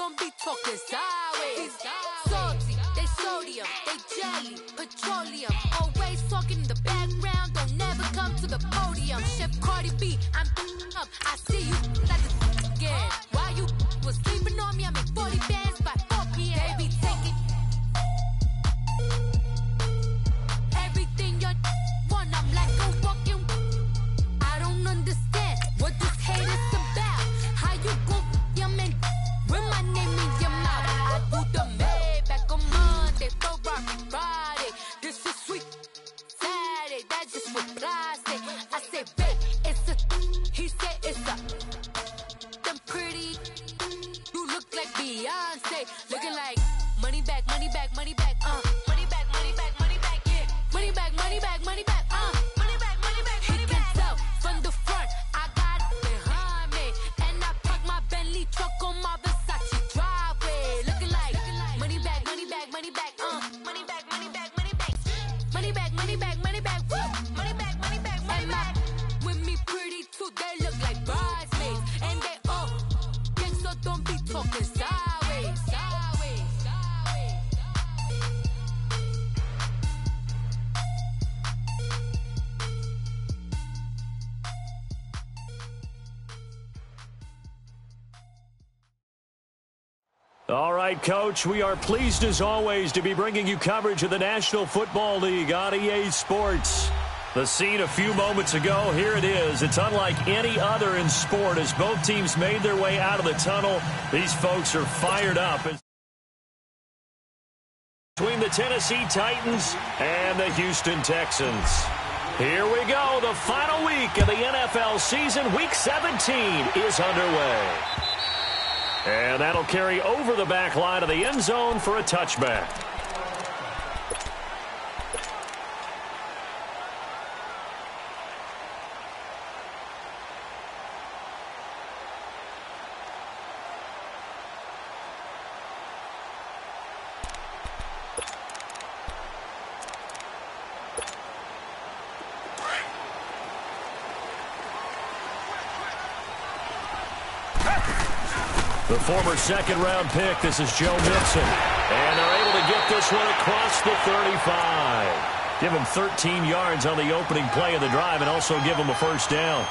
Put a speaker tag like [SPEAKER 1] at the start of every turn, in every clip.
[SPEAKER 1] don't be talking sideways. Salty, they sodium, they jelly, petroleum. Always talking in the background, don't never come to the podium. Chef Cardi B, I'm up. I see you like the again. While you was sleeping on me, I make 40 bands by 4 p.m. They be taking everything you want. I'm like a walking. I don't understand what this hate is about. How you go, your man, with my name in your mouth. I do the Maybach on Monday, Friday. This is sweet Saturday, that's just what I say. I say, babe, it's a, he said it's a, them pretty, you look like Beyonce, looking like money back, money back, money back, money back, money back, money back, yeah, money back, money back, money back, money back, money back, money back. He can tell from the front, I got it behind me, and I park my Bentley truck on my Versace driveway, looking like money back, money back, money back, money back, money back, money back, money back, money back, money back, money back, money back, money back. With me pretty too, they look like bridesmaids, and they all gang, so don't be talking sideways, sideways, sideways.
[SPEAKER 2] All right, Coach, we are pleased as always to be bringing you coverage of the National Football League on EA Sports. The scene a few moments ago, here it is. It's unlike any other in sport as both teams made their way out of the tunnel. These folks are fired up. Between the Tennessee Titans and the Houston Texans. Here we go. The final week of the NFL season. Week 17 is underway. And that'll carry over the back line of the end zone for a touchback. The former second-round pick, this is Joe Mixon. And they're able to get this one across the 35. Give him 13 yards on the opening play of the drive and also give him a first down.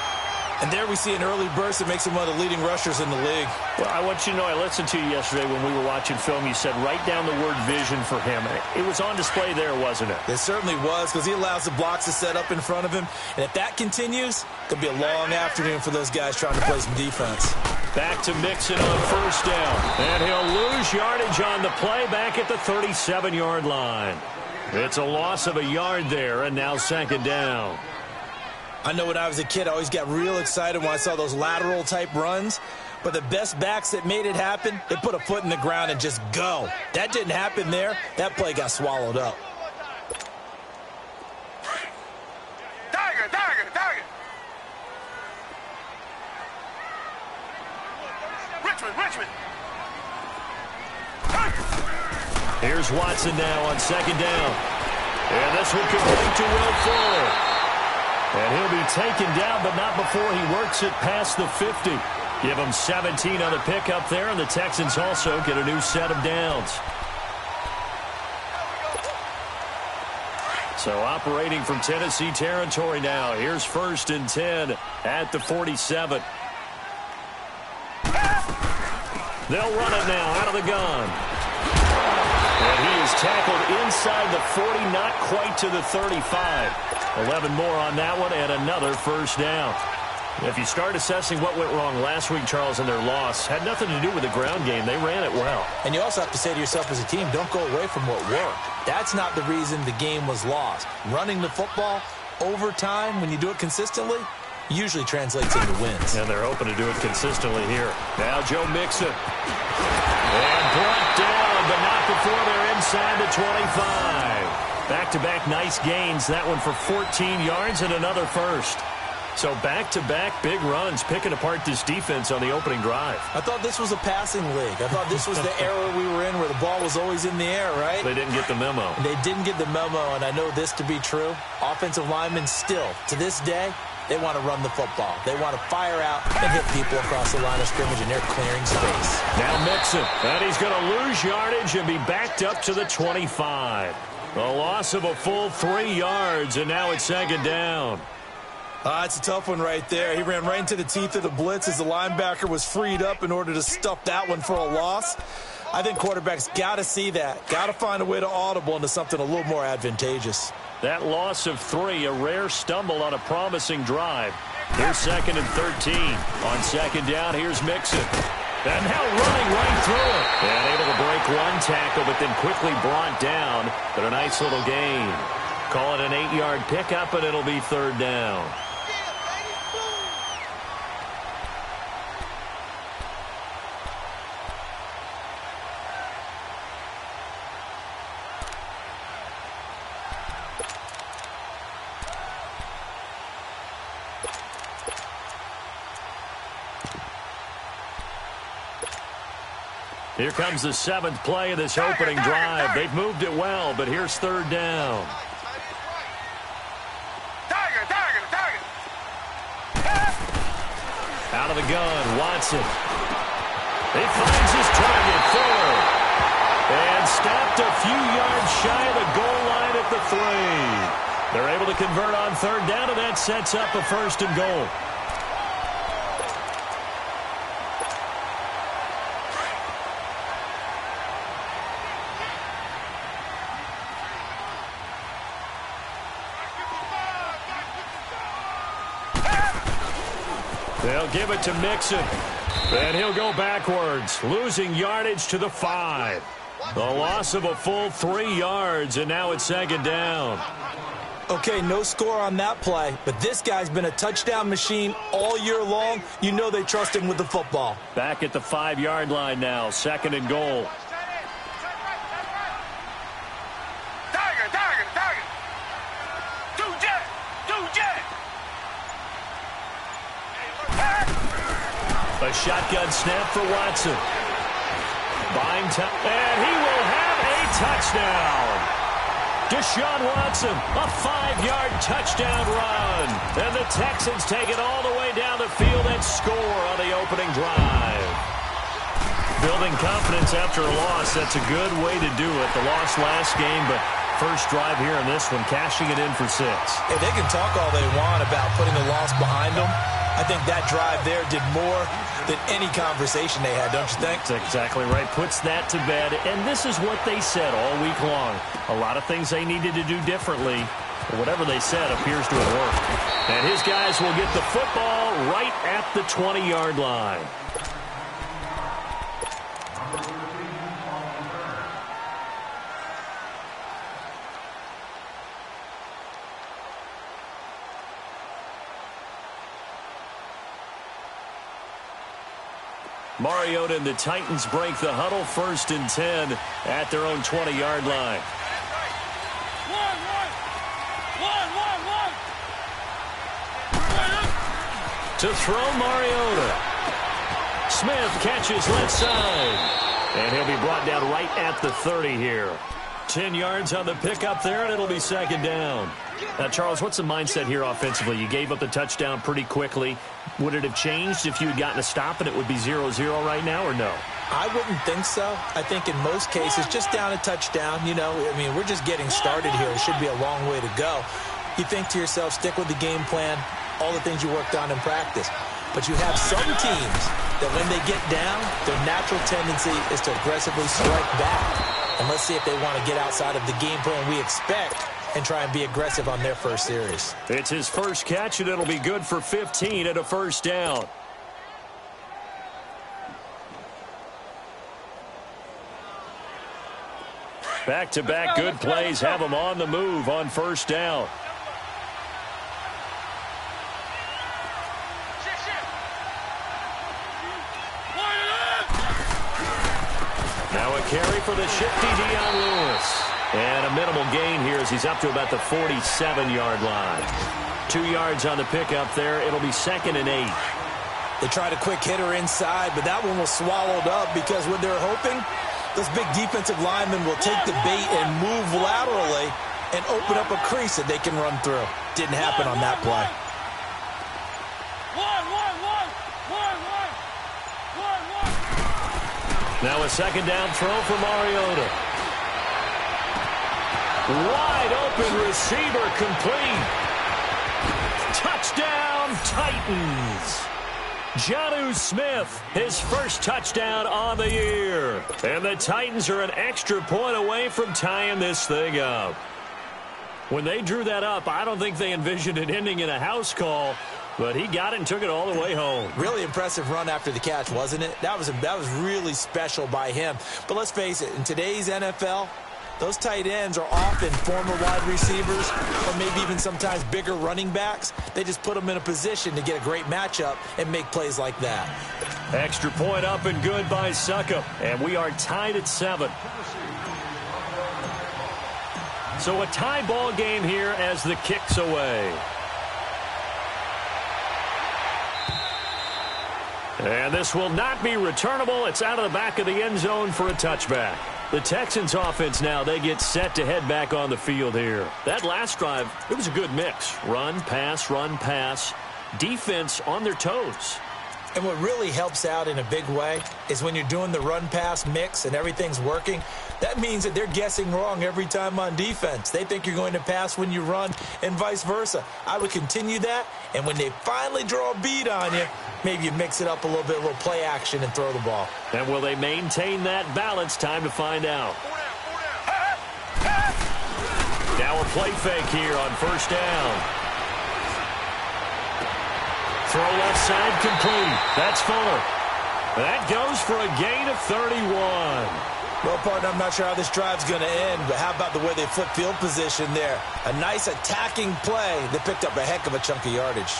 [SPEAKER 3] And there we see an early burst that makes him one of the leading rushers in the league.
[SPEAKER 2] Well, I want you to know, I listened to you yesterday when we were watching film. You said write down the word vision for him. It was on display there, wasn't it?
[SPEAKER 3] It certainly was, because he allows the blocks to set up in front of him. And if that continues, it'll be a long afternoon for those guys trying to play some defense.
[SPEAKER 2] Back to Mixon on first down. And he'll lose yardage on the play back at the 37-yard line. It's a loss of a yard there, and now second down.
[SPEAKER 3] I know when I was a kid, I always got real excited when I saw those lateral-type runs. But the best backs that made it happen, they put a foot in the ground and just go. That didn't happen there. That play got swallowed up.
[SPEAKER 4] Target. Richmond.
[SPEAKER 2] Here's Watson now on second down. And this one complete to Will Fuller. And he'll be taken down, but not before he works it past the 50. Give him 17 on the pickup there, and the Texans also get a new set of downs. So operating from Tennessee territory now. Here's 1st and 10 at the 47. They'll run it now out of the gun. And he is tackled inside the 40, not quite to the 35. 11 more on that one and another first down. If you start assessing what went wrong last week, Charles, in their loss, had nothing to do with the ground game. They ran it well.
[SPEAKER 3] And you also have to say to yourself as a team, don't go away from what worked. That's not the reason the game was lost. Running the football over time, when you do it consistently, usually translates into wins.
[SPEAKER 2] And they're hoping to do it consistently here. Now Joe Mixon. And brought down, but not before they're inside the 25. Back-to-back nice gains. That one for 14 yards and another first. So back-to-back big runs, picking apart this defense on the opening drive.
[SPEAKER 3] I thought this was a passing league. I thought this was the era we were in where the ball was always in the air, right?
[SPEAKER 2] They didn't get the memo.
[SPEAKER 3] They didn't get the memo, and I know this to be true. Offensive linemen still, to this day, They want to run the football. They want to fire out and hit people across the line of scrimmage, and they're clearing space.
[SPEAKER 2] Now Mixon, and he's going to lose yardage and be backed up to the 25. A loss of a full 3 yards, and now it's second down.
[SPEAKER 3] It's a tough one right there. He ran right into the teeth of the blitz as the linebacker was freed up in order to stuff that one for a loss. I think quarterbacks got to see that. Got to find a way to audible into something a little more advantageous.
[SPEAKER 2] That loss of 3, a rare stumble on a promising drive. Here's second and 13. On second down, here's Mixon. And now running right through it. And able to break one tackle, but then quickly brought down. But a nice little gain. Call it an 8-yard pickup, and it'll be third down. Here comes the 7th play of this opening drive. They've moved it well, but here's third down. Out of the gun, Watson. He finds his target, Fuller. And stopped a few yards shy of the goal line at the 3. They're able to convert on third down, and that sets up a first and goal. They'll give it to Mixon. And he'll go backwards, losing yardage to the 5. The loss of a full 3 yards, and now it's second down.
[SPEAKER 3] Okay, no score on that play, but this guy's been a touchdown machine all year long. You know they trust him with the football.
[SPEAKER 2] Back at the 5-yard line now, second and goal. A shotgun snap for Watson. Buying time, and he will have a touchdown. Deshaun Watson, a 5-yard touchdown run. And the Texans take it all the way down the field and score on the opening drive. Building confidence after a loss, that's a good way to do it. The loss last game, but first drive here in this one, cashing it in for 6.
[SPEAKER 3] Hey, they can talk all they want about putting the loss behind them. I think that drive there did more than any conversation they had, don't you think?
[SPEAKER 2] That's exactly right. Puts that to bed. And this is what they said all week long. A lot of things they needed to do differently. But whatever they said appears to have worked. And his guys will get the football right at the 20-yard line. Mariota and the Titans break the huddle, first and 10 at their own 20-yard line. To throw Mariota. Smith catches left side. And he'll be brought down right at the 30 here. 10 yards on the pickup there, and it'll be second down. Now, Charles, what's the mindset here offensively? You gave up the touchdown pretty quickly. Would it have changed if you had gotten a stop and it would be 0-0 right now, or no?
[SPEAKER 3] I wouldn't think so. I think in most cases, just down a touchdown, you know, I mean, we're just getting started here. It should be a long way to go. You think to yourself, stick with the game plan, all the things you worked on in practice. But you have some teams that when they get down, their natural tendency is to aggressively strike back. And let's see if they want to get outside of the game plan we expect and try and be aggressive on their first series.
[SPEAKER 2] It's his first catch, and it'll be good for 15 and a first down. Back-to-back good plays have him on the move on first down. Now a carry for the shifty Dion Lewis. And a minimal gain here as he's up to about the 47-yard line. 2 yards on the pickup there. It'll be second and 8.
[SPEAKER 3] They tried a quick hitter inside, but that one was swallowed up because what they're hoping, those big defensive linemen will take the bait and move laterally and open up a crease that they can run through. Didn't happen on that play.
[SPEAKER 2] Now a second down throw for Mariota. Wide open receiver complete. Touchdown, Titans. Jonnu Smith, his first touchdown on the year. And the Titans are an extra point away from tying this thing up. When they drew that up, I don't think they envisioned it ending in a house call, but he got it and took it all the way home.
[SPEAKER 3] Really impressive run after the catch, wasn't it? That was really special by him. But let's face it, in today's NFL, those tight ends are often former wide receivers or maybe even sometimes bigger running backs. They just put them in a position to get a great matchup and make plays like that.
[SPEAKER 2] Extra point up and good by Succop. And we are tied at 7. So a tie ball game here as the kick's away. And this will not be returnable. It's out of the back of the end zone for a touchback. The Texans offense now, they get set to head back on the field here. That last drive, it was a good mix. Run, pass, defense on their toes.
[SPEAKER 3] And what really helps out in a big way is when you're doing the run-pass mix and everything's working, that means that they're guessing wrong every time on defense. They think you're going to pass when you run and vice versa. I would continue that, and when they finally draw a bead on you, maybe you mix it up a little bit, a little play action and throw the ball.
[SPEAKER 2] And will they maintain that balance? Time to find out. Now a play fake here on first down. Throw left side complete. That's Fuller. That goes for a gain of 31.
[SPEAKER 3] Well, partner, I'm not sure how this drive's going to end, but how about the way they flip field position there? A nice attacking play that picked up a heck of a chunk of yardage.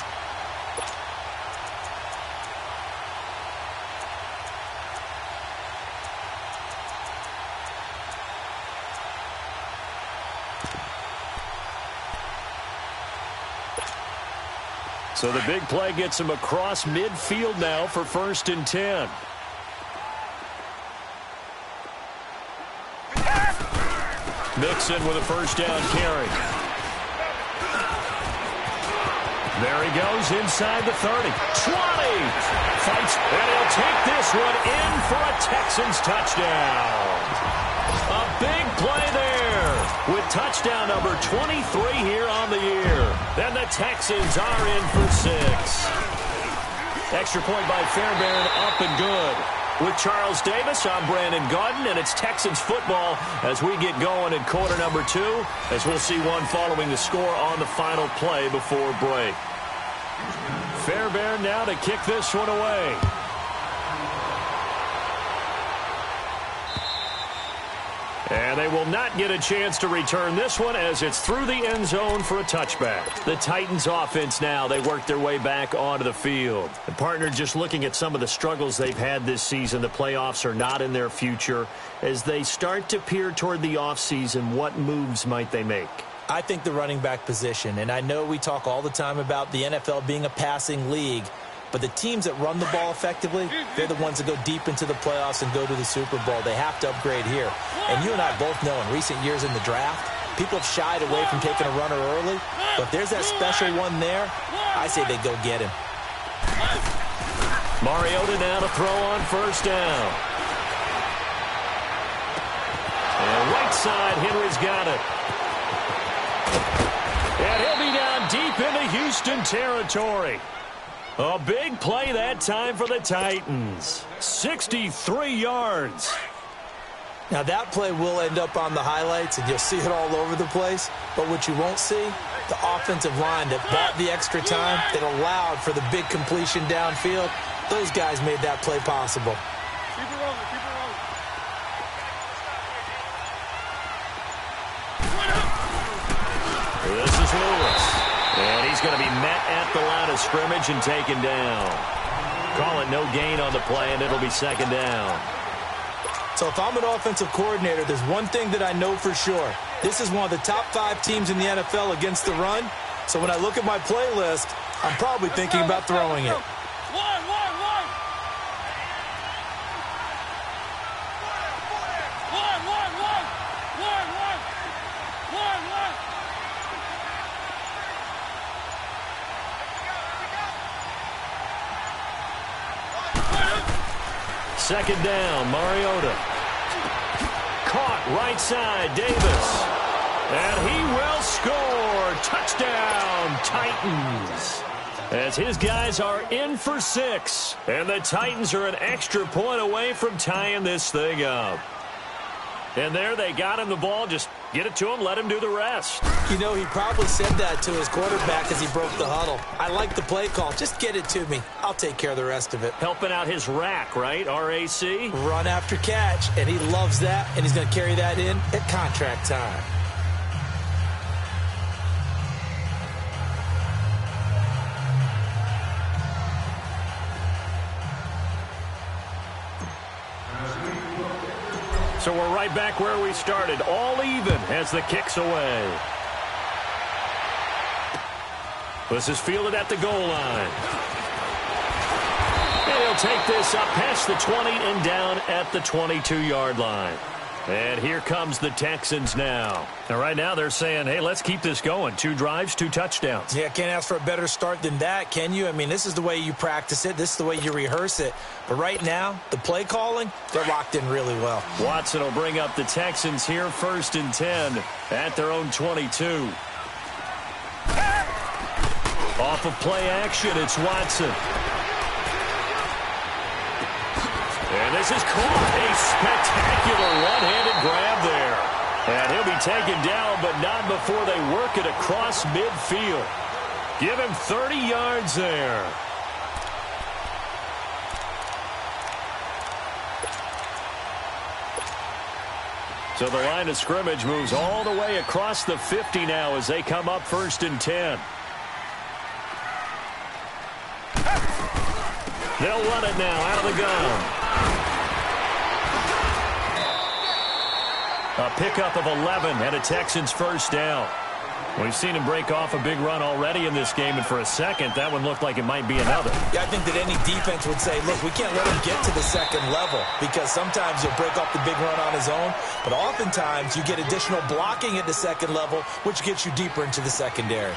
[SPEAKER 2] So the big play gets him across midfield now for 1st and 10. Mixon with a first down carry. There he goes inside the 30. 20. Fights, and he'll take this one in for a Texans touchdown. A big play there with touchdown number 23 here on the year. And the Texans are in for 6. Extra point by Fairbairn, up and good. With Charles Davis, I'm Brandon Gaudin, and it's Texans football as we get going in quarter number 2, as we'll see one following the score on the final play before break. Fairbairn now to kick this one away. And they will not get a chance to return this one as it's through the end zone for a touchback. The Titans offense now, they work their way back onto the field. And partner, just looking at some of the struggles they've had this season, the playoffs are not in their future. As they start to peer toward the offseason, what moves might they make?
[SPEAKER 3] I think the running back position, and I know we talk all the time about the NFL being a passing league, but the teams that run the ball effectively, they're the ones that go deep into the playoffs and go to the Super Bowl. They have to upgrade here. And you and I both know in recent years in the draft, people have shied away from taking a runner early. But if there's that special one there, I say they go get him.
[SPEAKER 2] Mariota now to throw on first down. And right side, Henry's got it. And he'll be down deep into Houston territory. A big play that time for the Titans. 63 yards.
[SPEAKER 3] Now that play will end up on the highlights, and you'll see it all over the place. But what you won't see, the offensive line that bought the extra time, that allowed for the big completion downfield, those guys made that play possible.
[SPEAKER 4] Keep it rolling, keep it rolling.
[SPEAKER 2] This is Lewis. And he's going to be met at the line of scrimmage and taken down. Call it no gain on the play, and it'll be second down.
[SPEAKER 3] So if I'm an offensive coordinator, there's one thing that I know for sure. This is one of the top 5 teams in the NFL against the run. So when I look at my playlist, I'm probably thinking about throwing it.
[SPEAKER 2] second down, Mariota. Caught right side, Davis. And he will score. Touchdown, Titans. As his guys are in for 6. And the Titans are an extra point away from tying this thing up. And there they got him the ball. Just get it to him, let him do the rest.
[SPEAKER 3] You know, he probably said that to his quarterback as he broke the huddle. I like the play call. Just get it to me. I'll take care of the rest of it.
[SPEAKER 2] Helping out his rack, right? R-A-C?
[SPEAKER 3] Run after catch, and he loves that, and he's going to carry that in at contract time.
[SPEAKER 2] So we're right back where we started, all even as the kick's away. This is fielded at the goal line. And he'll take this up past the 20 and down at the 22-yard line. And here comes the Texans now. And right now they're saying, hey, let's keep this going. 2 drives, 2 touchdowns.
[SPEAKER 3] Yeah, can't ask for a better start than that, can you? I mean, this is the way you practice it. This is the way you rehearse it. But right now, the play calling, they're locked in really well.
[SPEAKER 2] Watson will bring up the Texans here, 1st and 10 at their own 22. Off of play action, it's Watson. And this is caught. A spectacular one-handed grab there. And he'll be taken down, but not before they work it across midfield. Give him 30 yards there. So the line of scrimmage moves all the way across the 50 now as they come up 1st and 10. They'll run it now out of the gun. A pickup of 11 and a Texans first down. We've seen him break off a big run already in this game, and for a second, that one looked like it might be another.
[SPEAKER 3] Yeah, I think that any defense would say, look, we can't let him get to the second level because sometimes you'll break off the big run on his own, but oftentimes you get additional blocking at the second level, which gets you deeper into the secondary.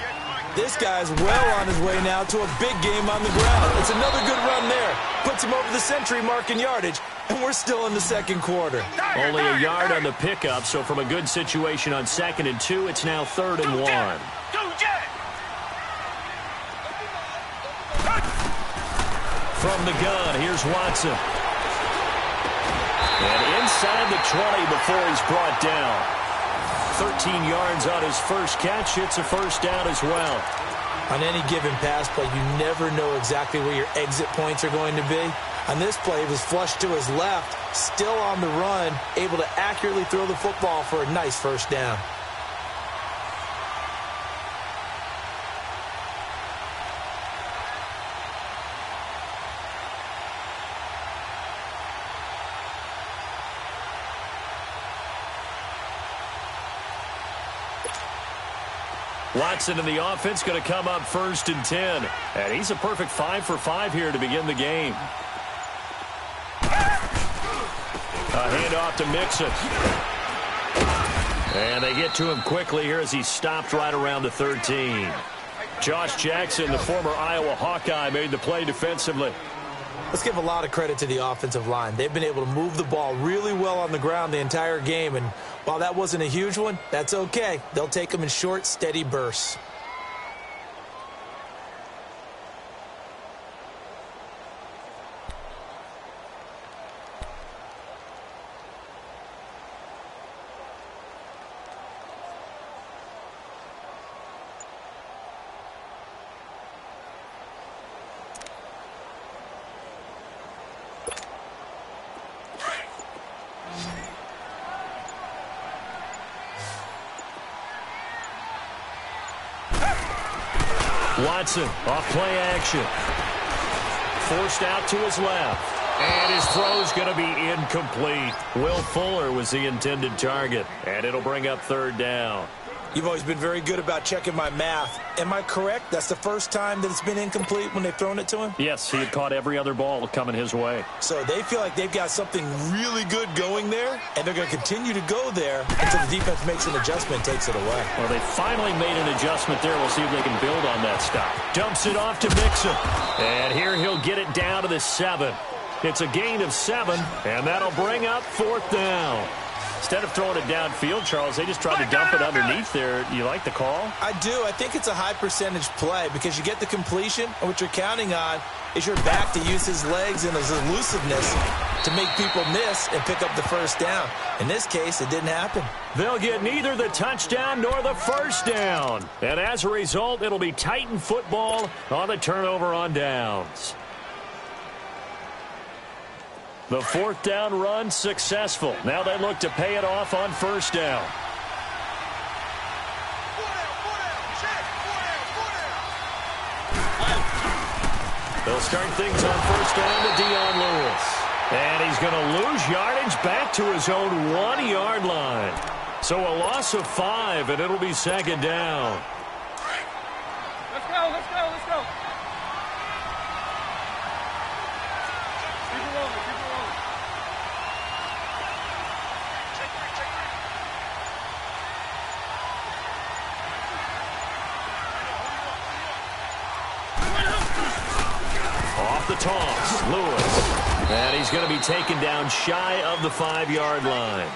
[SPEAKER 3] This guy's well on his way now to a big game on the ground. It's another good run there. Puts him over the century mark in yardage, and we're still in the second quarter.
[SPEAKER 2] Only a yard on the pickup, so from a good situation on 2nd and 2, it's now 3rd and 1. From the gun, here's Watson. And inside the 20 before he's brought down. 13 yards on his first catch. It's a first down as well.
[SPEAKER 3] On any given pass play, you never know exactly where your exit points are going to be. On this play, he was flushed to his left, still on the run, able to accurately throw the football for a nice first down.
[SPEAKER 2] Watson in the offense going to come up 1st and 10. And he's a perfect 5 for 5 here to begin the game. A handoff to Mixon. And they get to him quickly here as he stopped right around the 13. Josh Jackson, the former Iowa Hawkeye, made the play defensively.
[SPEAKER 3] Let's give a lot of credit to the offensive line. They've been able to move the ball really well on the ground the entire game, and while that wasn't a huge one, that's okay. They'll take them in short, steady bursts.
[SPEAKER 2] Watson off play action. Forced out to his left. And his throw's going to be incomplete. Will Fuller was the intended target. And it'll bring up 3rd down.
[SPEAKER 3] You've always been very good about checking my math. Am I correct? That's the first time that it's been incomplete when they've thrown it to him?
[SPEAKER 2] Yes, he had caught every other ball coming his way.
[SPEAKER 3] So they feel like they've got something really good going there, and they're going to continue to go there until the defense makes an adjustment and takes it away.
[SPEAKER 2] Well, they finally made an adjustment there. We'll see if they can build on that stop. Dumps it off to Mixon. And here he'll get it down to the 7. It's a gain of 7, and that'll bring up 4th down. Instead of throwing it downfield, Charles, they just tried to dump it underneath there. You like the call?
[SPEAKER 3] I do. I think it's a high percentage play because you get the completion, and what you're counting on is your back to use his legs and his elusiveness to make people miss and pick up the first down. In this case, it didn't happen.
[SPEAKER 2] They'll get neither the touchdown nor the first down. And as a result, it'll be Titan football on the turnover on downs. The 4th down run successful. Now they look to pay it off on first down. They'll start things on first down to Dion Lewis. And he's going to lose yardage back to his own 1-yard line. So a loss of 5, and it'll be 2nd down.
[SPEAKER 4] Let's go, let's go, let's go. Keep it rolling, keep it rolling.
[SPEAKER 2] Off the toss, Lewis. And he's going to be taken down shy of the 5-yard line.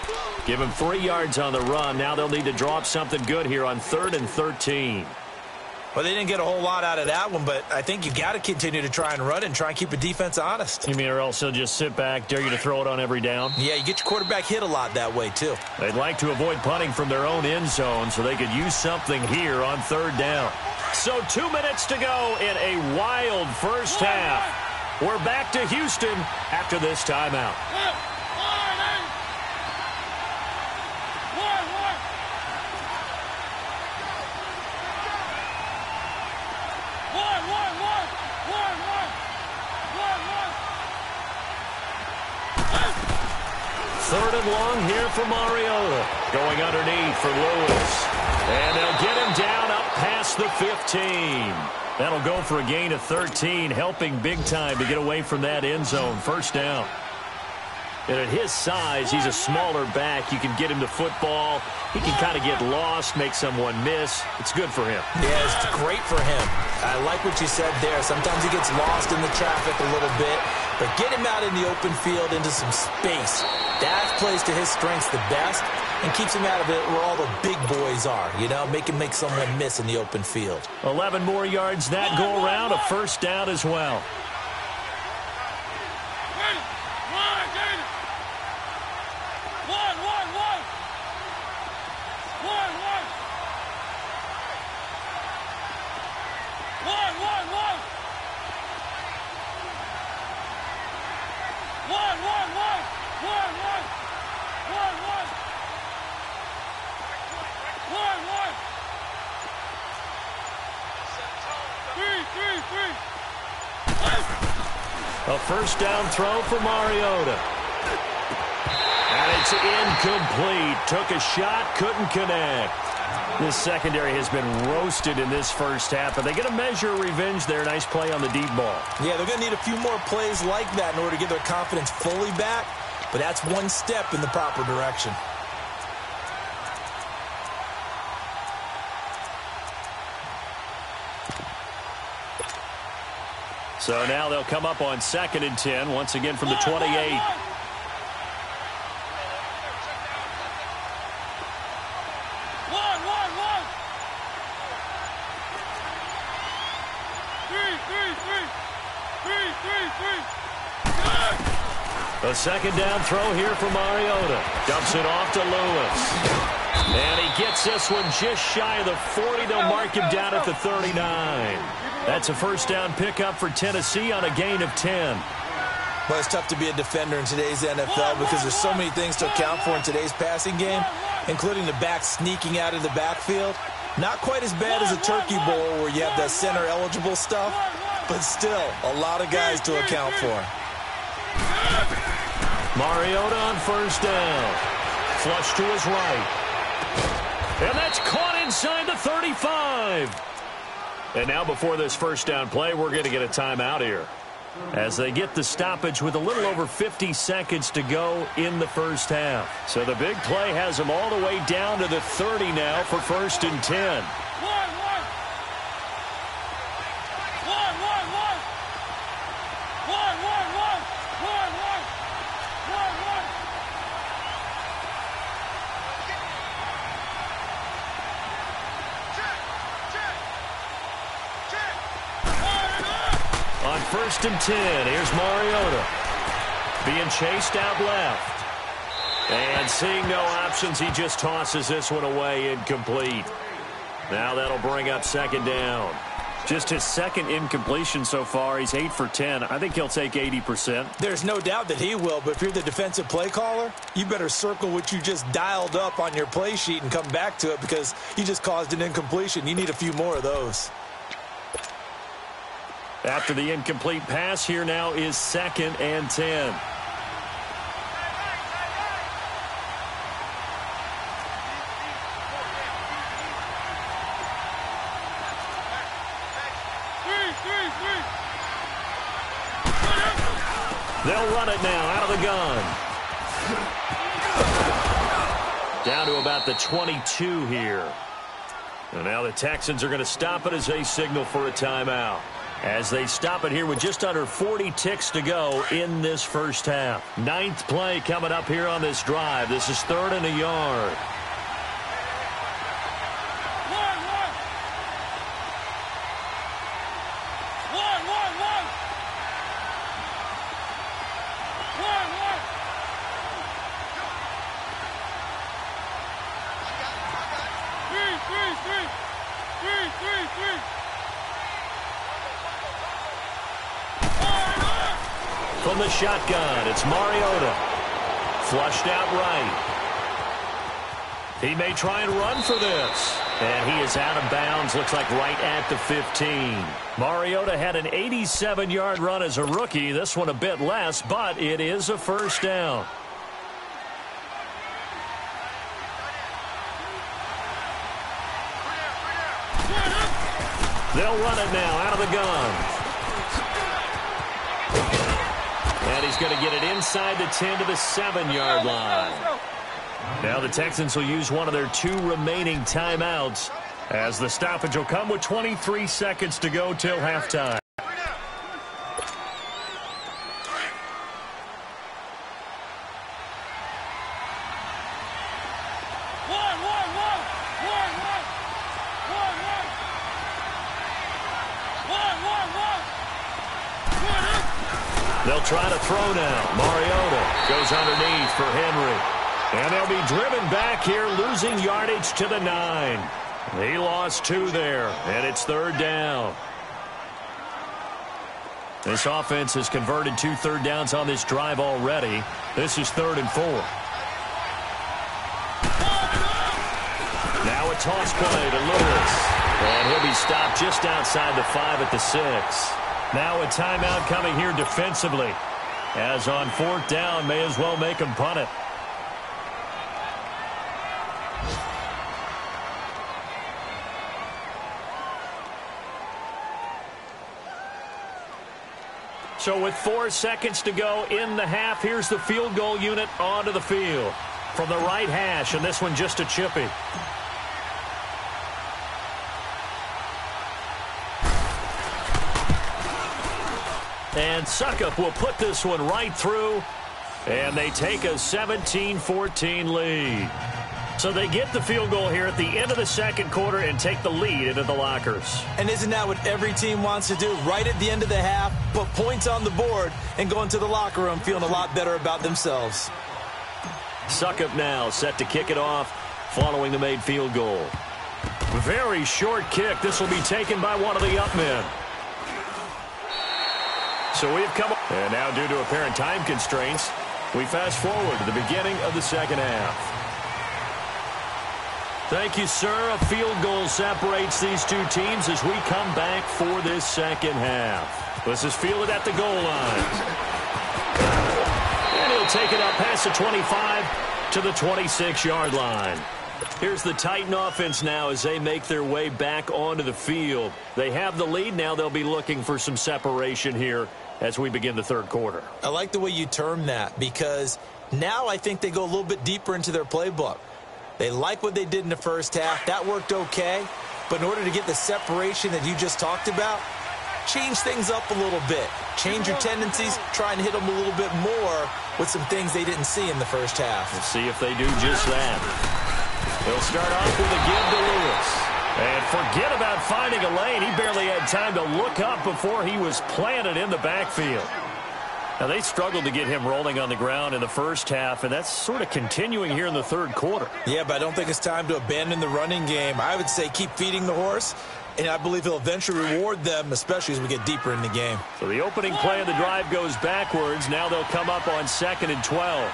[SPEAKER 2] Give him 3 yards on the run. Now they'll need to draw up something good here on 3rd and 13.
[SPEAKER 3] Well, they didn't get a whole lot out of that one, but I think you got to continue to try and run and try and keep a defense honest.
[SPEAKER 2] You mean or else they'll just sit back, dare you to throw it on every down?
[SPEAKER 3] Yeah, you get your quarterback hit a lot that way, too.
[SPEAKER 2] They'd like to avoid punting from their own end zone so they could use something here on 3rd down. So 2 minutes to go in a wild first half. We're back to Houston after this timeout. Third and long here for Mariota. Going underneath for Lewis. And they'll get him down up past the 15. That'll go for a gain of 13, helping big time to get away from that end zone. First down. And at his size, he's a smaller back. You can get him to football. He can kind of get lost, make someone miss. It's good for him.
[SPEAKER 3] Yeah, it's great for him. I like what you said there. Sometimes he gets lost in the traffic a little bit, but get him out in the open field into some space. That plays to his strengths the best and keeps him out of it where all the big boys are, you know, make someone miss in the open field.
[SPEAKER 2] 11 more yards that go around, a first down as well. A first down throw for Mariota. And it's incomplete. Took a shot, couldn't connect. This secondary has been roasted in this first half, but they get a measure of revenge there. Nice play on the deep ball.
[SPEAKER 3] Yeah, they're going to need a few more plays like that in order to get their confidence fully back, but that's one step in the proper direction.
[SPEAKER 2] So now they'll come up on 2nd and 10, once again from the 28. A second down throw here for Mariota. Dumps it off to Lewis. And he gets this one just shy of the 40. They'll mark him down at the 39. That's a first down pickup for Tennessee on a gain of 10.
[SPEAKER 3] Well, it's tough to be a defender in today's NFL because there's so many things to account for in today's passing game, including the back sneaking out of the backfield. Not quite as bad as a Turkey Bowl where you have the center-eligible stuff, but still a lot of guys to account for.
[SPEAKER 2] Mariota on first down. Flush to his right. And that's caught inside the 35. And now before this first down play, we're going to get a timeout here as they get the stoppage with a little over 50 seconds to go in the first half. So the big play has them all the way down to the 30 now for 1st and 10. 1st and 10. Here's Mariota. Being chased out left. And seeing no options, he just tosses this one away, incomplete. Now that'll bring up 2nd down. Just his 2nd incompletion so far. He's 8 for 10. I think he'll take 80%.
[SPEAKER 3] There's no doubt that he will, but if you're the defensive play caller, you better circle what you just dialed up on your play sheet and come back to it because you just caused an incompletion. You need a few more of those.
[SPEAKER 2] After the incomplete pass, here now is 2nd and 10. They'll run it now out of the gun. Down to about the 22 here. And now the Texans are going to stop it as they signal for a timeout. As they stop it here with just under 40 ticks to go in this first half. 9th play coming up here on this drive. This is 3rd and a yard. From the shotgun, it's Mariota. Flushed out right. He may try and run for this. And he is out of bounds, looks like right at the 15. Mariota had an 87-yard run as a rookie. This one a bit less, but it is a 1st down. They'll run it now out of the gun. And he's going to get it inside the 10 to the 7-yard line. Now the Texans will use one of their 2 remaining timeouts as the stoppage will come with 23 seconds to go till halftime. They'll try to throw now. Mariota goes underneath for Henry. And they'll be driven back here, losing yardage to the 9. He lost 2 there, and it's 3rd down. This offense has converted 2 third downs on this drive already. This is 3rd and 4. Now a toss play to Lewis. And he'll be stopped just outside the 5 at the 6. Now a timeout coming here defensively. As on 4th down, may as well make him punt it. So with 4 seconds to go in the half, here's the field goal unit onto the field. From the right hash, and this one just a chippy. And Suckup will put this one right through, and they take a 17-14 lead. So they get the field goal here at the end of the 2nd quarter and take the lead into the lockers.
[SPEAKER 3] And isn't that what every team wants to do? Right at the end of the half, put points on the board and go into the locker room feeling a lot better about themselves.
[SPEAKER 2] Suckup now set to kick it off following the made field goal. Very short kick. This will be taken by one of the up men. So we've come up. And now due to apparent time constraints, we fast forward to the beginning of the 2nd half. Thank you, sir. A field goal separates these 2 teams as we come back for this 2nd half. This is fielded at the goal line. And he'll take it up past the 25 to the 26-yard line. Here's the Titan offense now as they make their way back onto the field. They have the lead. Now they'll be looking for some separation here as we begin the 3rd quarter.
[SPEAKER 3] I like the way you term that because now I think they go a little bit deeper into their playbook. They like what they did in the first half. That worked okay. But in order to get the separation that you just talked about, change things up a little bit. Change your tendencies. Try and hit them a little bit more with some things they didn't see in the first half.
[SPEAKER 2] We'll see if they do just that. They'll start off with a give to Lewis. And forget about finding a lane. He barely had time to look up before he was planted in the backfield. Now, they struggled to get him rolling on the ground in the first half, and that's sort of continuing here in the third quarter.
[SPEAKER 3] Yeah, but I don't think it's time to abandon the running game. I would say keep feeding the horse, and I believe he'll eventually reward them, especially as we get deeper in the game.
[SPEAKER 2] So the opening play of the drive goes backwards. Now they'll come up on 2nd and 12.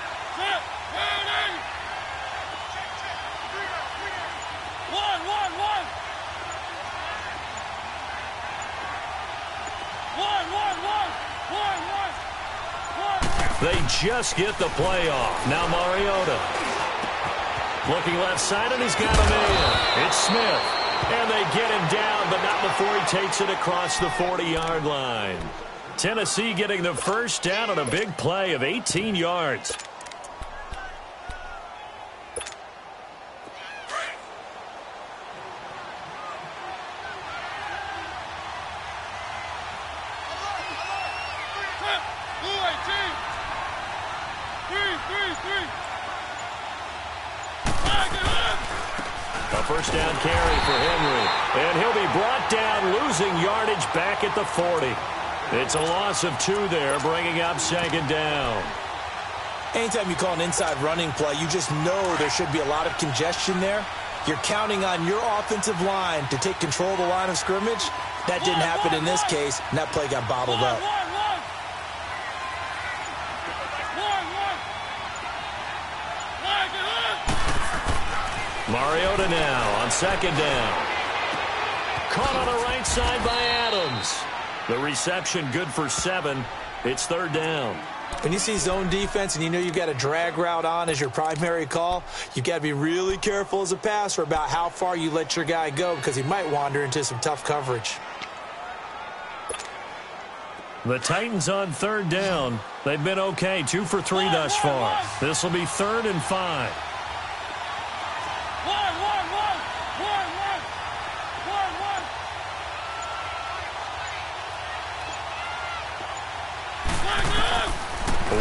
[SPEAKER 2] They just get the play off. Now Mariota. Looking left side, and he's got him in. It's Smith. And they get him down, but not before he takes it across the 40-yard line. Tennessee getting the first down on a big play of 18 yards. A first down carry for Henry. And he'll be brought down, losing yardage back at the 40. It's a loss of 2 there, bringing up 2nd down.
[SPEAKER 3] Anytime you call an inside running play, you just know there should be a lot of congestion there. You're counting on your offensive line to take control of the line of scrimmage. That didn't happen in this case, and that play got bottled up.
[SPEAKER 2] Mariota now on 2nd down. Caught on the right side by Adams. The reception good for 7. It's 3rd down.
[SPEAKER 3] When you see zone defense and you know you've got a drag route on as your primary call, you've got to be really careful as a passer about how far you let your guy go because he might wander into some tough coverage.
[SPEAKER 2] The Titans on 3rd down. They've been okay, 2 for 3 thus far. This will be 3rd and 5.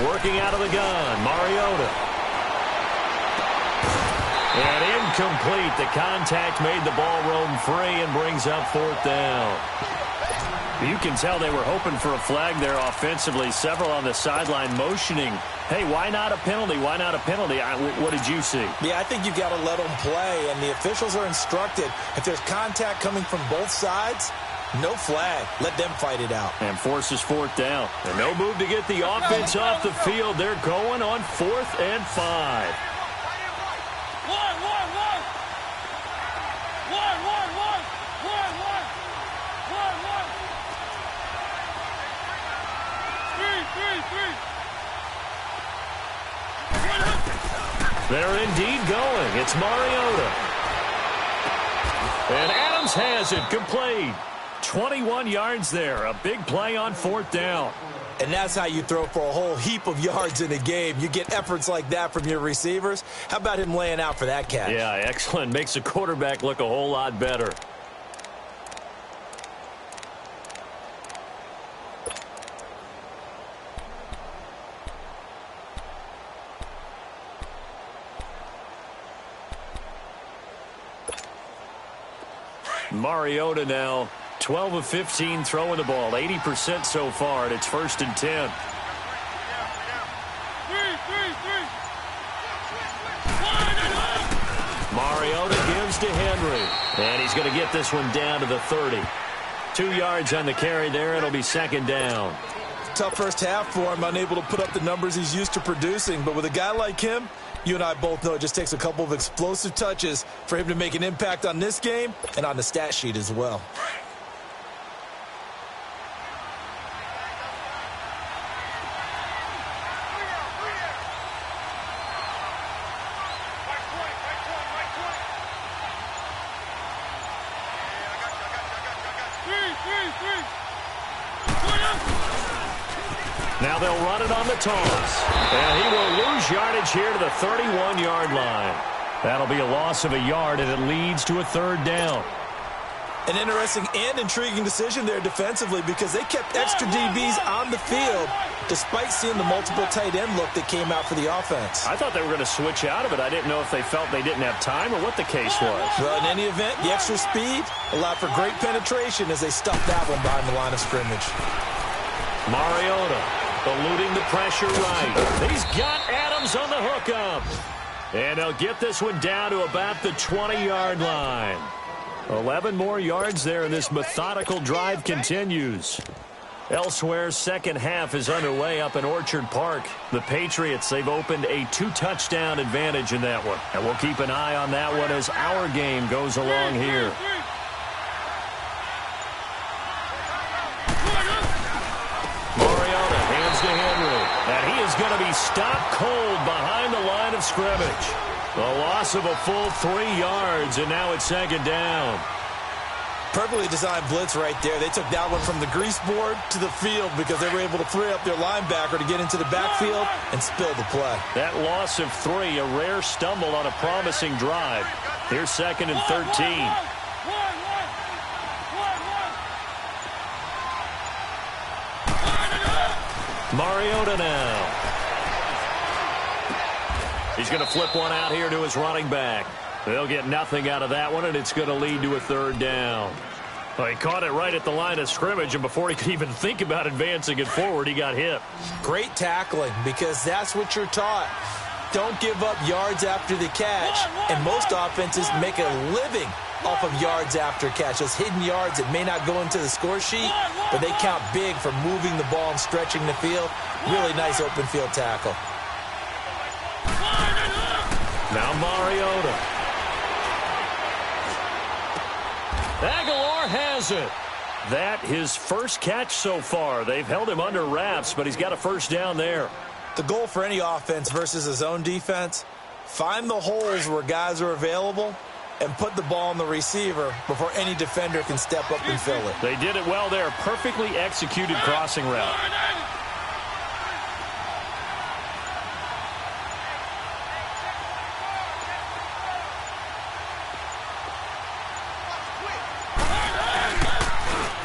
[SPEAKER 2] Working out of the gun, Mariota. And incomplete. The contact made the ball roam free and brings up 4th down. You can tell they were hoping for a flag there offensively. Several on the sideline motioning, hey, why not a penalty? Why not a penalty? What did you see?
[SPEAKER 3] Yeah, I think you've got to let them play, and the officials are instructed. If there's contact coming from both sides, no flag. Let them fight it out.
[SPEAKER 2] And forces 4th down. And no move to get the offense off the field. They're going on 4th and 5. They're indeed going. It's Mariota. And Adams has it complete. 21 yards there. A big play on 4th down.
[SPEAKER 3] And that's how you throw for a whole heap of yards in a game. You get efforts like that from your receivers. How about him laying out for that catch?
[SPEAKER 2] Yeah, excellent. Makes the quarterback look a whole lot better. Mariota now 12 of 15 throwing the ball, 80% so far, and it's 1st and 10. Mariota gives to Henry, and he's going to get this one down to the 30. 2 yards on the carry there. It'll be 2nd down.
[SPEAKER 3] Tough first half for him, unable to put up the numbers he's used to producing. But with a guy like him, you and I both know it just takes a couple of explosive touches for him to make an impact on this game and on the stat sheet as well.
[SPEAKER 2] Now they'll run it on the toss. And he will lose yardage here to the 31-yard line. That'll be a loss of a yard, and it leads to a 3rd down.
[SPEAKER 3] An interesting and intriguing decision there defensively because they kept extra DBs on the field despite seeing the multiple tight end look that came out for the offense.
[SPEAKER 2] I thought they were going to switch out of it. I didn't know if they felt they didn't have time or what the case was.
[SPEAKER 3] Well, in any event, the extra speed allowed for great penetration as they stuffed that one behind the line of scrimmage.
[SPEAKER 2] Mariota eluding the pressure right. He's got Adams on the hookup. And they'll get this one down to about the 20-yard line. 11 more yards there, and this methodical drive continues. Elsewhere, second half is underway up in Orchard Park. The Patriots, they've opened a 2-touchdown advantage in that one. And we'll keep an eye on that one as our game goes along here. Mariota hands to Henry. And he is going to be stopped cold behind the line of scrimmage. A loss of a full 3 yards, and now it's second down.
[SPEAKER 3] Perfectly designed blitz right there. They took that one from the grease board to the field because they were able to free up their linebacker to get into the backfield and spill the play.
[SPEAKER 2] That loss of 3, a rare stumble on a promising drive. Here's second and 13. Mariota now. He's going to flip one out here to his running back. They'll get nothing out of that one, and it's going to lead to a third down. Well, he caught it right at the line of scrimmage, and before he could even think about advancing it forward, he got hit.
[SPEAKER 3] Great tackling, because that's what you're taught. Don't give up yards after the catch, and most offenses make a living off of yards after catch. Those hidden yards that may not go into the score sheet, but they count big for moving the ball and stretching the field. Really nice open field tackle.
[SPEAKER 2] Now Mariota. Aguilar has it. That his first catch so far. They've held him under wraps, but he's got a first down there.
[SPEAKER 3] The goal for any offense versus his own defense, find the holes where guys are available and put the ball on the receiver before any defender can step up and fill it.
[SPEAKER 2] They did it well there. Perfectly executed crossing route.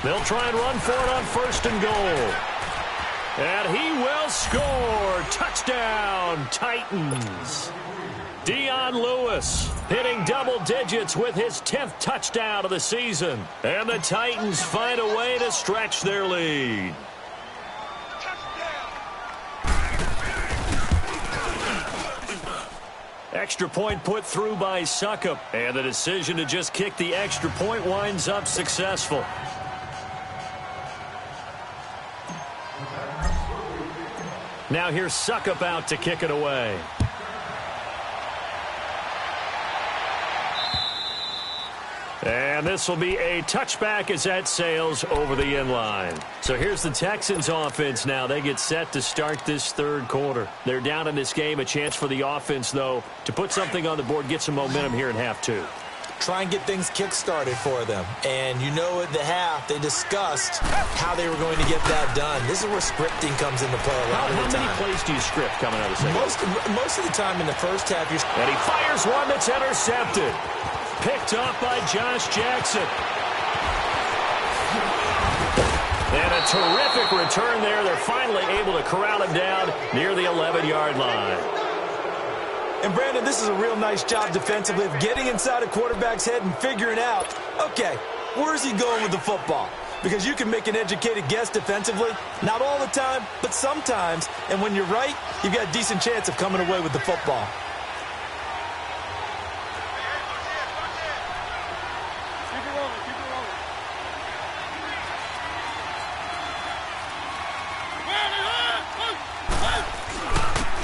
[SPEAKER 2] They'll try and run for it on first and goal. And he will score. Touchdown, Titans. Dion Lewis hitting double digits with his 10th touchdown of the season. And the Titans find a way to stretch their lead. Extra point put through by Suckup. And the decision to just kick the extra point winds up successful. Now here's Suckup out to kick it away. And this will be a touchback as that sails over the end line. So here's the Texans offense now. They get set to start this third quarter. They're down in this game. A chance for the offense, though, to put something on the board, get some momentum here in half two.
[SPEAKER 3] Try and get things kick-started for them. And you know at the half, they discussed how they were going to get that done. This is where scripting comes into play a lot of the time.
[SPEAKER 2] How many plays do you script coming out of the second?
[SPEAKER 3] Most of the time in the first half, you're...
[SPEAKER 2] And he fires one that's intercepted. Picked off by Josh Jackson. And a terrific return there. They're finally able to corral him down near the 11-yard line.
[SPEAKER 3] And, Brandon, this is a real nice job defensively of getting inside a quarterback's head and figuring out, okay, where's he going with the football? Because you can make an educated guess defensively, not all the time, but sometimes. And when you're right, you've got a decent chance of coming away with the football.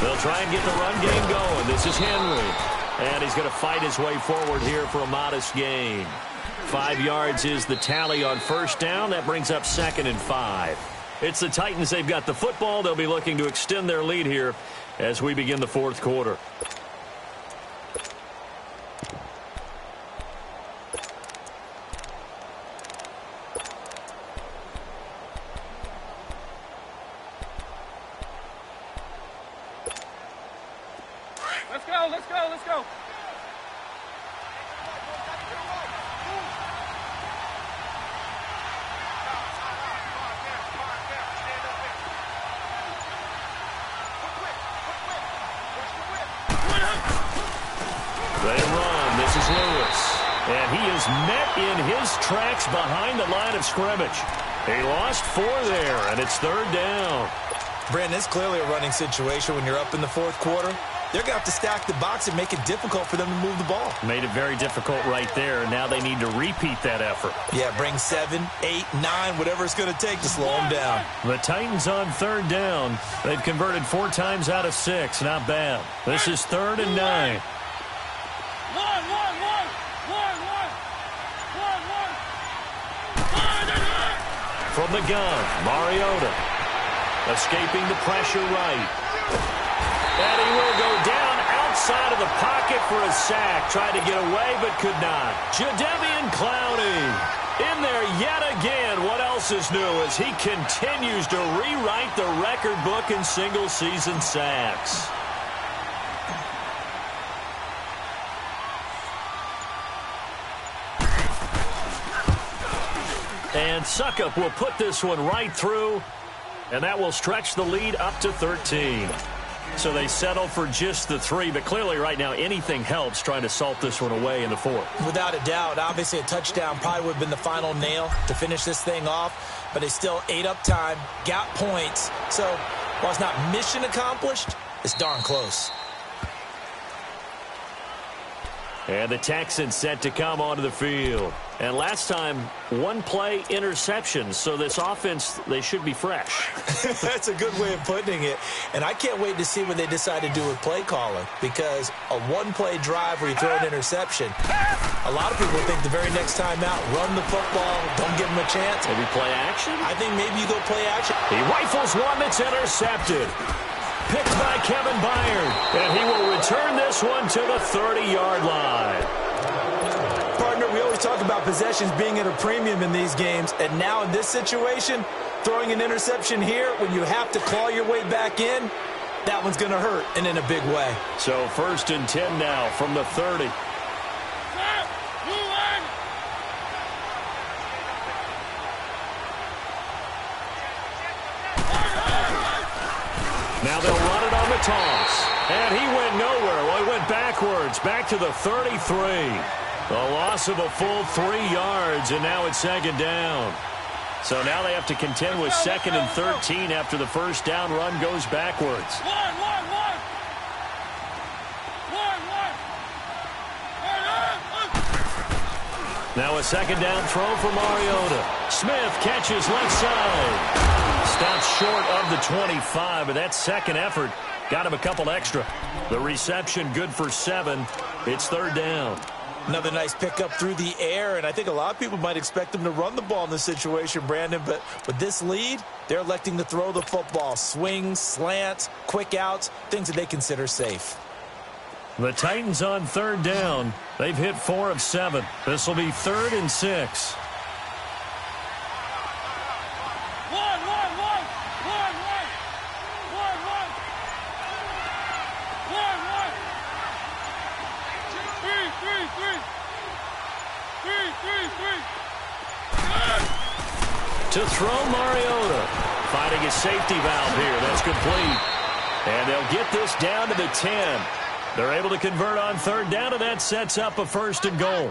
[SPEAKER 2] They'll try and get the run game going. This is Henry. And he's going to fight his way forward here for a modest gain. 5 yards is the tally on first down. That brings up 2nd and 5. It's the Titans. They've got the football. They'll be looking to extend their lead here as we begin the fourth quarter.
[SPEAKER 4] Let's go, let's go, let's go.
[SPEAKER 2] And he is met in his tracks behind the line of scrimmage. He lost 4 there, and it's 3rd down.
[SPEAKER 3] Brandon, it's clearly a running situation when you're up in the 4th quarter. They're going to have to stack the box and make it difficult for them to move the ball.
[SPEAKER 2] Made it very difficult right there. Now they need to repeat that effort.
[SPEAKER 3] Yeah, bring 7, 8, 9, whatever it's going to take to slow them down.
[SPEAKER 2] The Titans on 3rd down. They've converted 4 times out of 6. Not bad. This is 3rd and 9. From the gun, Mariota. Escaping the pressure right. And he will go down outside of the pocket for a sack. Tried to get away, but could not. Jadeveon Clowney in there yet again. What else is new as he continues to rewrite the record book in single-season sacks. And Suckup will put this one right through, and that will stretch the lead up to 13. So they settle for just the 3, but clearly right now anything helps trying to salt this one away in the 4th.
[SPEAKER 3] Without a doubt, obviously a touchdown probably would have been the final nail to finish this thing off, but they still ate up time, got points. So while it's not mission accomplished, it's darn close.
[SPEAKER 2] And the Texans set to come onto the field. And last time, 1-play interception. So this offense, they should be fresh.
[SPEAKER 3] That's a good way of putting it. And I can't wait to see what they decide to do with play calling. Because a 1-play drive where you throw an interception, a lot of people think the very next time out, run the football, don't give them a chance.
[SPEAKER 2] Maybe play action?
[SPEAKER 3] I think maybe you go play action.
[SPEAKER 2] He rifles one that's intercepted. Picked by Kevin Byard. And he will return this one to the 30-yard line.
[SPEAKER 3] Partner, we always talk about possessions being at a premium in these games. And now in this situation, throwing an interception here when you have to claw your way back in, that one's going to hurt, and in a big way.
[SPEAKER 2] So 1st and 10 now from the 30. Now they'll run it on the toss. And he went nowhere. Well, he went backwards, back to the 33. A loss of a full 3 yards, and now it's 2nd down. So now they have to contend with 2nd and 13 after the first down run goes backwards. Now a 2nd down throw for Mariota. Smith catches left side. Stops short of the 25, but that second effort got him a couple extra. The reception good for 7. It's 3rd down.
[SPEAKER 3] Another nice pickup through the air, and I think a lot of people might expect them to run the ball in this situation, Brandon, but with this lead, they're electing to throw the football. Swings, slants, quick outs, things that they consider safe.
[SPEAKER 2] The Titans on 3rd down. They've hit 4 of 7. This will be 3rd and 6. To throw Mariota. Finding a safety valve here. That's complete. And they'll get this down to the 10. They're able to convert on 3rd down, and that sets up a 1st and goal.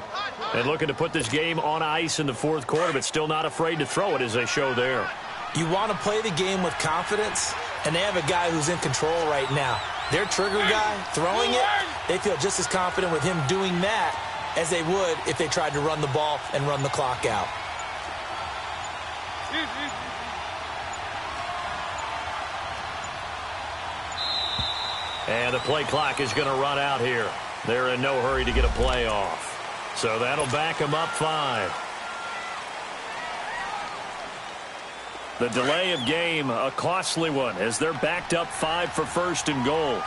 [SPEAKER 2] And looking to put this game on ice in the 4th quarter, but still not afraid to throw it as they show there.
[SPEAKER 3] You want to play the game with confidence, and they have a guy who's in control right now. Their trigger guy throwing it, they feel just as confident with him doing that as they would if they tried to run the ball and run the clock out.
[SPEAKER 2] And the play clock is going to run out here. They're in no hurry to get a play off. So that'll back them up 5. The delay of game, a costly one, as they're backed up 5 for 1st and goal.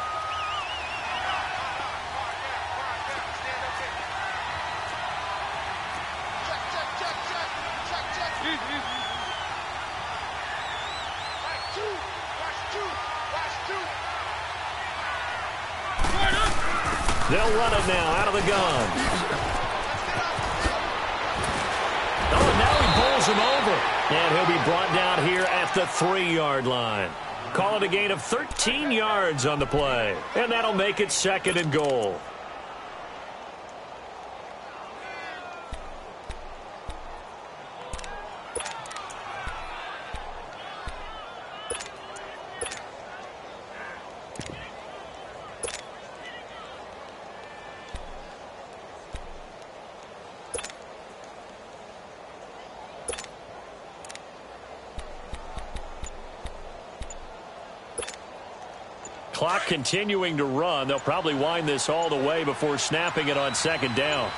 [SPEAKER 2] They'll run it now out of the gun. Oh, and now he bowls him over. And he'll be brought down here at the 3-yard line. Call it a gain of 13 yards on the play. And that'll make it 2nd and goal. clock continuing to run. They'll probably wind this all the way before snapping it on second down.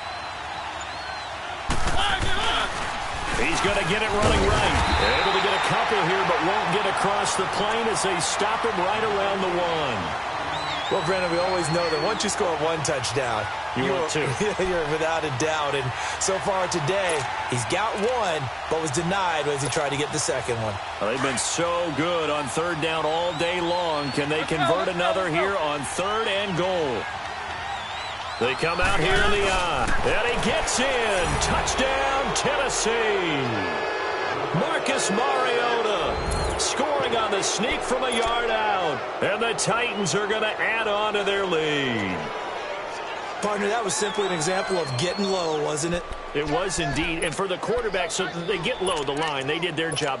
[SPEAKER 2] He's going to get it running right. Able to get a couple here, but won't get across the plane as they stop him right around the 1.
[SPEAKER 3] Well, Brandon, we always know that once you score one touchdown,
[SPEAKER 2] you're
[SPEAKER 3] without a doubt. And so far today, he's got one, but was denied as he tried to get the second one.
[SPEAKER 2] Well, they've been so good on third down all day long. Can they convert another here on 3rd and goal? They come out here in the eye. And he gets in. Touchdown, Tennessee. Marcus Mariota scoring on the sneak from a yard out. And the Titans are going to add on to their lead.
[SPEAKER 3] Partner, that was simply an example of getting low, wasn't it?
[SPEAKER 2] It was indeed. And for the quarterback, so they get low the line. They did their job.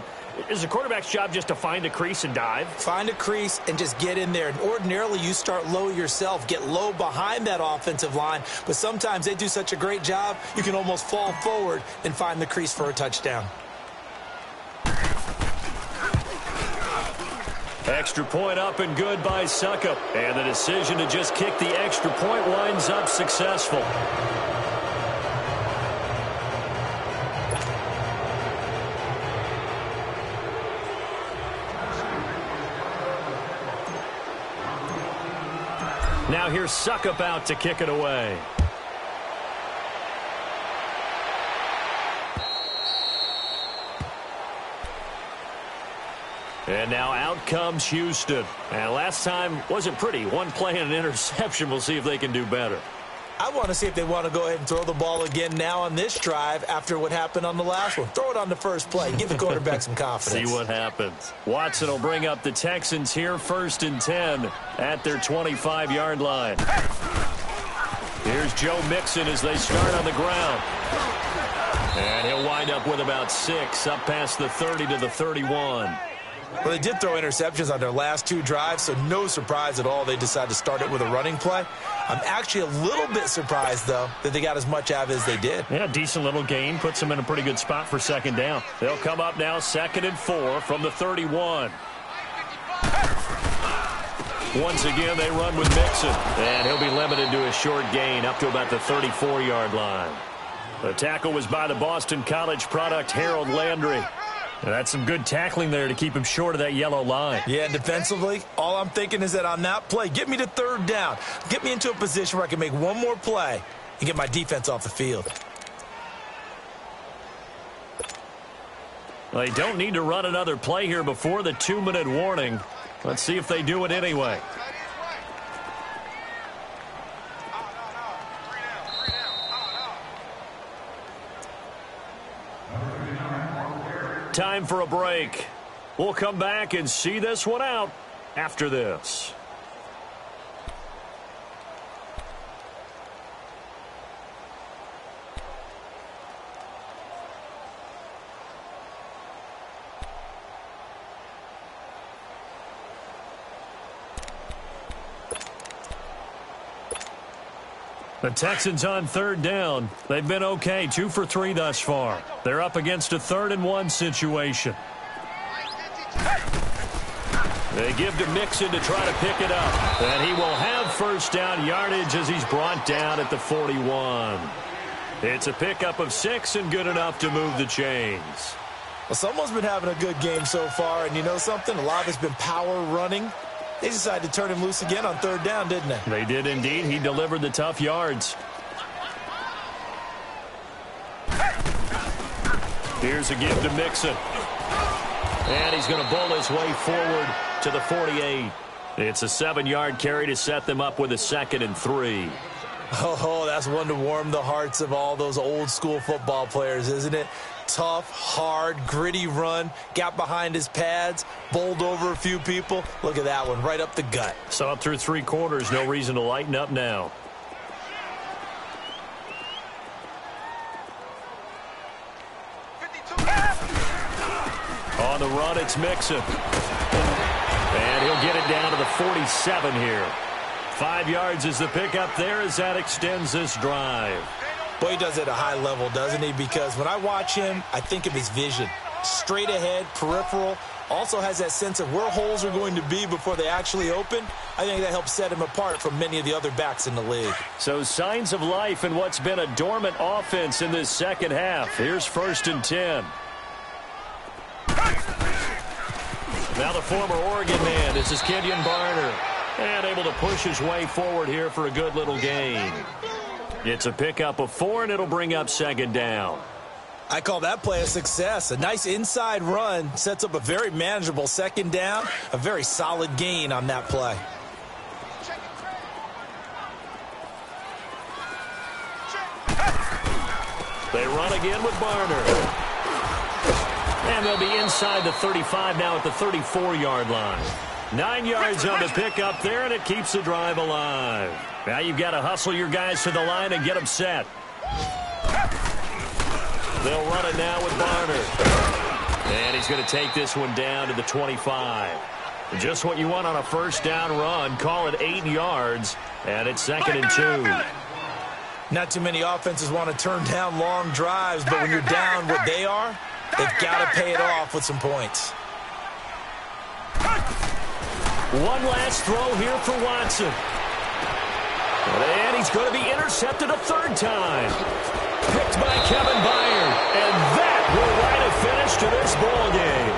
[SPEAKER 2] Is the quarterback's job just to find a crease and dive?
[SPEAKER 3] Find a crease and just get in there. And ordinarily, you start low yourself, get low behind that offensive line. But sometimes they do such a great job, you can almost fall forward and find the crease for a touchdown.
[SPEAKER 2] Extra point up and good by Suckup. And the decision to just kick the extra point winds up successful. Now here's Suckup out to kick it away. And now out comes Houston. And last time wasn't pretty. One play and an interception. We'll see if they can do better.
[SPEAKER 3] I want to see if they want to go ahead and throw the ball again now on this drive after what happened on the last one. Throw it on the first play. Give the quarterback some confidence.
[SPEAKER 2] See what happens. Watson will bring up the Texans here 1st and 10 at their 25-yard line. Here's Joe Mixon as they start on the ground. And he'll wind up with about 6 up past the 30 to the 31.
[SPEAKER 3] Well, they did throw interceptions on their last 2 drives, so no surprise at all they decided to start it with a running play. I'm actually a little bit surprised, though, that they got as much out of it as they did.
[SPEAKER 2] Yeah, decent little gain. Puts them in a pretty good spot for second down. They'll come up now 2nd and 4 from the 31. Once again, they run with Mixon. And he'll be limited to a short gain up to about the 34-yard line. The tackle was by the Boston College product, Harold Landry. And that's some good tackling there to keep him short of that yellow line.
[SPEAKER 3] Yeah, and defensively, all I'm thinking is that on that play, get me to 3rd down. Get me into a position where I can make one more play and get my defense off the field.
[SPEAKER 2] They don't need to run another play here before the 2-minute warning. Let's see if they do it anyway. Time for a break. We'll come back and see this one out after this. The Texans on 3rd down. They've been okay, 2 for 3 thus far. They're up against a 3rd and 1 situation. They give to Mixon to try to pick it up. And he will have 1st down yardage as he's brought down at the 41. It's a pickup of 6 and good enough to move the chains.
[SPEAKER 3] Well, someone's been having a good game so far, and you know something? A lot of it's been power running. They decided to turn him loose again on 3rd down, didn't they?
[SPEAKER 2] They did indeed. He delivered the tough yards. Here's a give to Mixon. And he's going to bowl his way forward to the 48. It's a 7-yard carry to set them up with a 2nd and 3.
[SPEAKER 3] Oh, that's one to warm the hearts of all those old-school football players, isn't it? Tough, hard, gritty run, got behind his pads, bowled over a few people. Look at that one, right up the gut.
[SPEAKER 2] So up through 3 quarters, no reason to lighten up now. On the run, it's Mixon. And he'll get it down to the 47 here. 5 yards is the pickup there as that extends this drive.
[SPEAKER 3] Boy, he does it at a high level, doesn't he? Because when I watch him, I think of his vision. Straight ahead, peripheral, also has that sense of where holes are going to be before they actually open. I think that helps set him apart from many of the other backs in the league.
[SPEAKER 2] So signs of life in what's been a dormant offense in this second half. Here's 1st and 10. Now the former Oregon man, this is Kenyon Barner. And able to push his way forward here for a good little gain. It's a pickup of 4, and it'll bring up 2nd down.
[SPEAKER 3] I call that play a success. A nice inside run sets up a very manageable 2nd down. A very solid gain on that play.
[SPEAKER 2] They run again with Barner. And they'll be inside the 35 now at the 34-yard line. 9 yards on the pickup there, and it keeps the drive alive. Now you've got to hustle your guys to the line and get them set. They'll run it now with Barner. And he's going to take this one down to the 25. Just what you want on a 1st down run. Call it 8 yards, and it's 2nd and 2.
[SPEAKER 3] Not too many offenses want to turn down long drives, but when you're down what they are, they've got to pay it off with some points.
[SPEAKER 2] One last throw here for Watson. And he's going to be intercepted a 3rd time. Picked by Kevin Byard. And that will write a finish to this ball game.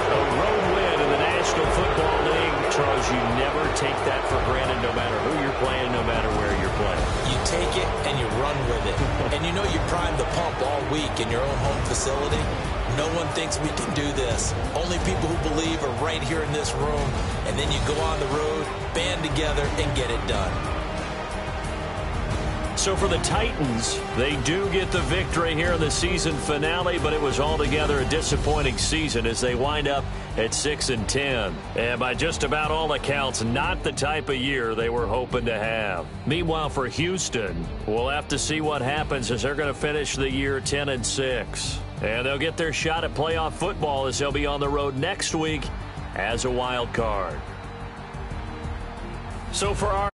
[SPEAKER 2] A road win in the National Football League. Charles, you never take that for granted no matter who you're playing, no matter where you're playing.
[SPEAKER 3] You take it and you run with it. And you know you primed the pump all week in your own home facility. No one thinks we can do this. Only people who believe are right here in this room. And then you go on the road, band together, and get it done.
[SPEAKER 2] So for the Titans, they do get the victory here in the season finale, but it was altogether a disappointing season as they wind up at 6 and 10. And by just about all accounts, not the type of year they were hoping to have. Meanwhile, for Houston, we'll have to see what happens as they're going to finish the year 10 and 6. And they'll get their shot at playoff football as they'll be on the road next week as a wild card. So for our